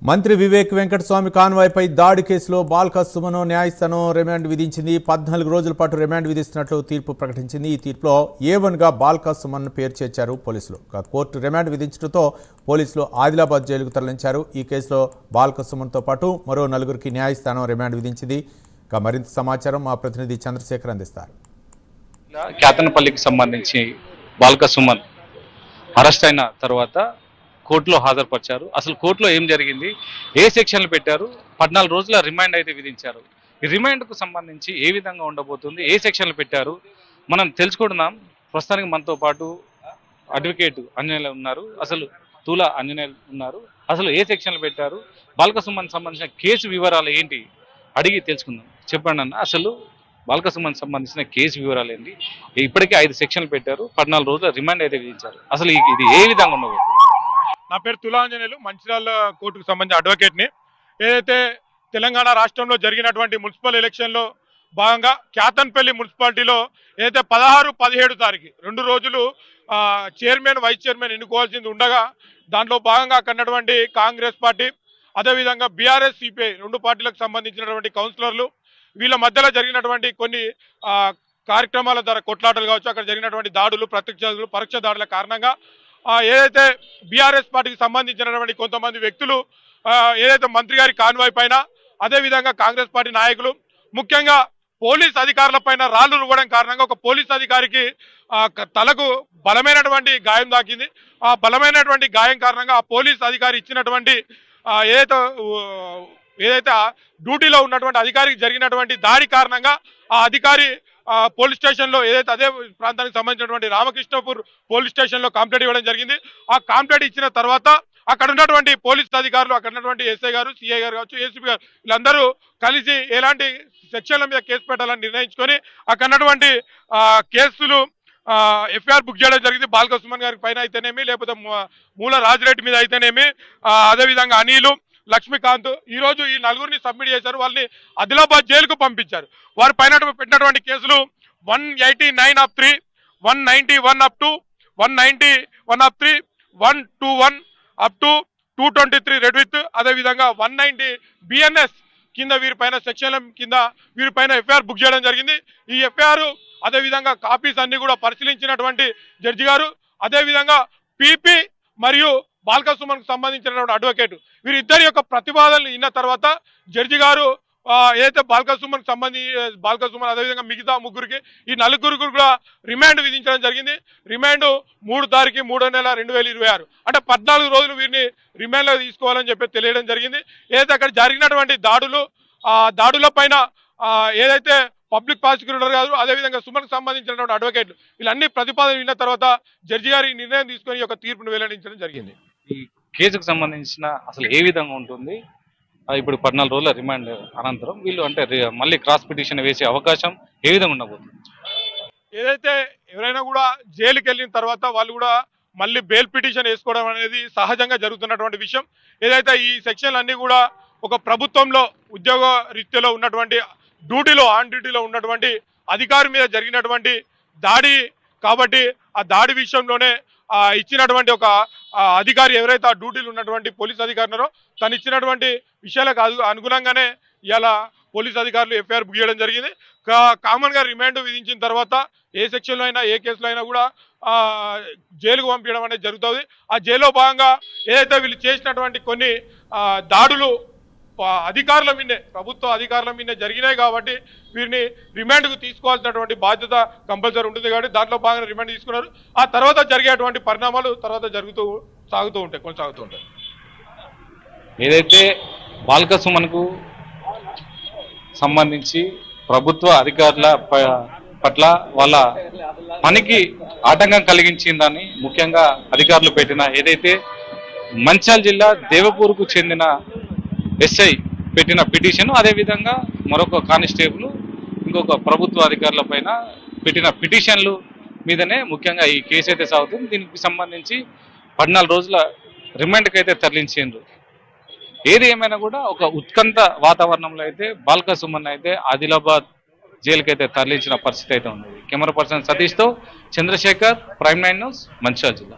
మంత్రి వివేక్ వెంకటస్వామి కాన్వాయ్పై దాడి కేసులో బాల్క సుమను న్యాయస్థానం రిమాండ్ విధించింది. 14 రోజుల పాటు రిమాండ్ విధిస్తున్నట్లు తీర్పు ప్రకటించింది. ఈ తీర్పులో A1గా బాల్క సుమన్ పేరు చేర్చారు పోలీసులు. కోర్టు రిమాండ్ విధించడంతో పోలీసులు ఆదిలాబాద్ జైలుకు తరలించారు. ఈ కేసులో బాల్క సుమన్తో పాటు మరో 4గురికి న్యాయస్థానం రిమాండ్ విధించింది. మరింత సమాచారం మా ప్రతినిధి చంద్రశేఖర్ అందిస్తారు. కేతనపల్లికి సంబంధించి బాల్క సుమన్ అరెస్ట్ అయిన తర్వాత కోర్టులో హాజరుపరిచారు. అసలు కోర్టులో ఏం జరిగింది, ఏ సెక్షన్లు పెట్టారు, 14 రోజుల రిమాండ్ అయితే విధించారు. ఈ రిమాండ్కు సంబంధించి ఏ విధంగా ఉండబోతుంది, ఏ సెక్షన్లు పెట్టారు, మనం తెలుసుకుంటున్నాం. ప్రస్తుతానికి మనతో పాటు అడ్వకేట్ ఆంజనేయులు ఉన్నారు, అసలు తూల ఆంజనేయులు ఉన్నారు. అసలు ఏ సెక్షన్లు పెట్టారు, బాల్క సుమన్ సంబంధించిన కేసు వివరాలు ఏంటి అడిగి తెలుసుకుందాం. చెప్పండి అన్న, అసలు బాల్క సుమన్ సంబంధించిన కేసు వివరాలు ఏంటి? ఇప్పటికే 5 సెక్షన్లు పెట్టారు, 14 రోజుల రిమాండ్ అయితే విధించారు. అసలు ఇది ఏ విధంగా ఉండబోతుంది? నా పేరు తులాంజనేయులు, మంచిర్యాల కోర్టుకు సంబంధించిన అడ్వకేట్ని. ఏదైతే తెలంగాణ రాష్ట్రంలో జరిగినటువంటి మున్సిపల్ ఎలక్షన్లో భాగంగా కేతన్పల్లి మున్సిపాలిటీలో ఏదైతే 16, 17 తారీఖు 2 రోజులు చైర్మన్, వైస్ చైర్మన్ ఎన్నుకోవాల్సింది ఉండగా దాంట్లో భాగంగా అక్కడటువంటి కాంగ్రెస్ పార్టీ, అదేవిధంగా బీఆర్ఎస్, సిపిఐ 2 పార్టీలకు సంబంధించినటువంటి కౌన్సిలర్లు వీళ్ళ మధ్యలో జరిగినటువంటి కొన్ని కార్యక్రమాల ద్వారా కొట్లాటలు కావచ్చు, అక్కడ జరిగినటువంటి దాడులు, పరోక్ష దాడుల కారణంగా ఏదైతే బీఆర్ఎస్ పార్టీకి సంబంధించినటువంటి కొంతమంది వ్యక్తులు ఏదైతే మంత్రి గారి కాన్వాయ్ పైన, అదేవిధంగా కాంగ్రెస్ పార్టీ నాయకులు, ముఖ్యంగా పోలీస్ అధికారుల పైన రాళ్లు రువ్వడం కారణంగా ఒక పోలీస్ అధికారికి తలకు బలమైనటువంటి గాయం తాకింది. ఆ బలమైనటువంటి గాయం కారణంగా ఆ పోలీస్ అధికారి ఇచ్చినటువంటి ఏదైతే డ్యూటీలో ఉన్నటువంటి అధికారికి జరిగినటువంటి దాడి కారణంగా ఆ అధికారి పోలీస్ స్టేషన్లో ఏదైతే అదే ప్రాంతానికి సంబంధించినటువంటి రామకృష్ణపూర్ పోలీస్ స్టేషన్లో కంప్లైంట్ ఇవ్వడం జరిగింది. ఆ కంప్లైంట్ ఇచ్చిన తర్వాత అక్కడ ఉన్నటువంటి పోలీస్ అధికారులు, అక్కడ ఉన్నటువంటి ఎస్ఐ గారు, సిఐ గారు కావచ్చు, ఏసీపీ గారు, వీళ్ళందరూ కలిసి ఎలాంటి సెక్షన్ల మీద కేసు పెట్టాలని నిర్ణయించుకొని అక్కడ ఉన్నటువంటి కేసులు ఎఫ్ఐఆర్ బుక్ చేయడం జరిగింది. బాల్క సుమన్ గారి పైన అయితేనేమి, లేకపోతే మూల రాజిరెడ్డి మీద అయితేనేమి, అదేవిధంగా అనిలు, లక్ష్మీకాంత్, ఈ రోజు ఈ 4గురిని సబ్మిట్ చేశారు. వాళ్ళని ఆదిలాబాద్ జైలుకు పంపించారు. వారి పైన పెట్టినటువంటి కేసులు 189/3, 191/2, 191/3, 121/2, 223 రెడ్ విత్, అదేవిధంగా 190 BNS కింద వీరిపైన సెక్షన్ల కింద వీరిపైన ఎఫ్ఐఆర్ బుక్ చేయడం జరిగింది. ఈ ఎఫ్ఐఆర్ అదేవిధంగా కాపీస్ అన్ని కూడా పరిశీలించినటువంటి జడ్జి గారు, అదేవిధంగా పీపీ మరియు బాల్క సుమన్ కు సంబంధించినటువంటి అడ్వకేట్ వీరిద్దరి యొక్క ప్రతిపాదనలు విన్న తర్వాత జడ్జి గారు ఏదైతే బాల్క సుమన్ అదేవిధంగా మిగతా 3గురికి, ఈ 4గురికి కూడా రిమాండ్ విధించడం జరిగింది. రిమాండ్ 3 తారీఖు 3వ నెల 2026, అంటే 14 రోజులు వీరిని రిమాండ్లో తీసుకోవాలని చెప్పి తెలియడం జరిగింది. ఏదైతే అక్కడ జరిగినటువంటి దాడుల పైన ఏదైతే పబ్లిక్ ప్రాసిక్యూటర్ గారు, అదేవిధంగా సుమన్కు సంబంధించినటువంటి అడ్వకేట్లు వీళ్ళన్ని ప్రతిపాదన విన్న తర్వాత జడ్జి గారి నిర్ణయం తీసుకొని ఈ యొక్క తీర్పును వెల్లడించడం జరిగింది. ఈ కేసుకు సంబంధించిన అసలు ఏ విధంగా ఉంటుంది? ఇప్పుడు 14 రోజుల రిమాండ్ అనంతరం వీళ్ళు అంటే మళ్ళీ క్రాస్ పిటిషన్ వేసే అవకాశం ఏ విధంగా ఉండబోతుంది? ఏదైతే ఎవరైనా కూడా జైలుకి వెళ్ళిన తర్వాత వాళ్ళు కూడా మళ్ళీ బెయిల్ పిటిషన్ వేసుకోవడం అనేది సహజంగా జరుగుతున్నటువంటి విషయం. ఏదైతే ఈ సెక్షన్లు అన్నీ కూడా ఒక ప్రభుత్వంలో ఉద్యోగ రీత్యాలో ఉన్నటువంటి ఆన్ డ్యూటీలో ఉన్నటువంటి అధికారి మీద జరిగినటువంటి దాడి కాబట్టి ఆ దాడి విషయంలోనే ఇచ్చినటువంటి ఒక అధికారి ఎవరైతే ఆ డ్యూటీలో ఉన్నటువంటి పోలీస్ అధికారినారో తను ఇచ్చినటువంటి విషయాలకు అనుగుణంగానే ఇలా పోలీస్ అధికారులు ఎఫ్ఐఆర్ బుక్ చేయడం జరిగింది. కామన్గా రిమాండ్ విధించిన తర్వాత ఏ సెక్షన్లో అయినా, ఏ కేసులో అయినా కూడా జైలుకు పంపించడం అనేది జరుగుతుంది. ఆ జైల్లో భాగంగా ఏదైతే వీళ్ళు చేసినటువంటి కొన్ని దాడులు అధికారుల మీదే, ప్రభుత్వ అధికారుల మీదే జరిగినాయి కాబట్టి వీరిని రిమాండ్కు తీసుకోవాల్సినటువంటి బాధ్యత కంపల్సరీ ఉంటుంది. కాబట్టి దాంట్లో భాగంగా రిమాండ్ తీసుకున్నారు. ఆ తర్వాత జరిగేటువంటి పరిణామాలు తర్వాత కొనసాగుతూ ఉంటాయి. ఏదైతే బాల్క సుమన్కు సంబంధించి ప్రభుత్వ అధికారుల పట్ల వాళ్ళ పనికి ఆటంకం కలిగించిందని ముఖ్యంగా అధికారులు పెట్టిన ఏదైతే మంచిర్యాల జిల్లా దేవపూర్కు చెందిన ఎస్ఐ పెట్టిన పిటిషన్, అదేవిధంగా మరొక కానిస్టేబుల్ ఇంకొక ప్రభుత్వ అధికారుల పైన పెట్టిన పిటిషన్లు మీదనే ముఖ్యంగా ఈ కేసు అయితే సాగుతుంది. దీనికి సంబంధించి 14 రోజుల రిమాండ్కి అయితే తరలించారు. ఏది ఏమైనా కూడా ఒక ఉత్కంఠ వాతావరణంలో అయితే బాల్క సుమన్ అయితే ఆదిలాబాద్ జైలుకైతే తరలించిన పరిస్థితి అయితే ఉంది. కెమెరా పర్సన్ సతీష్తో చంద్రశేఖర్, ప్రైమ్ 9 న్యూస్, మంచిర్యాల జిల్లా.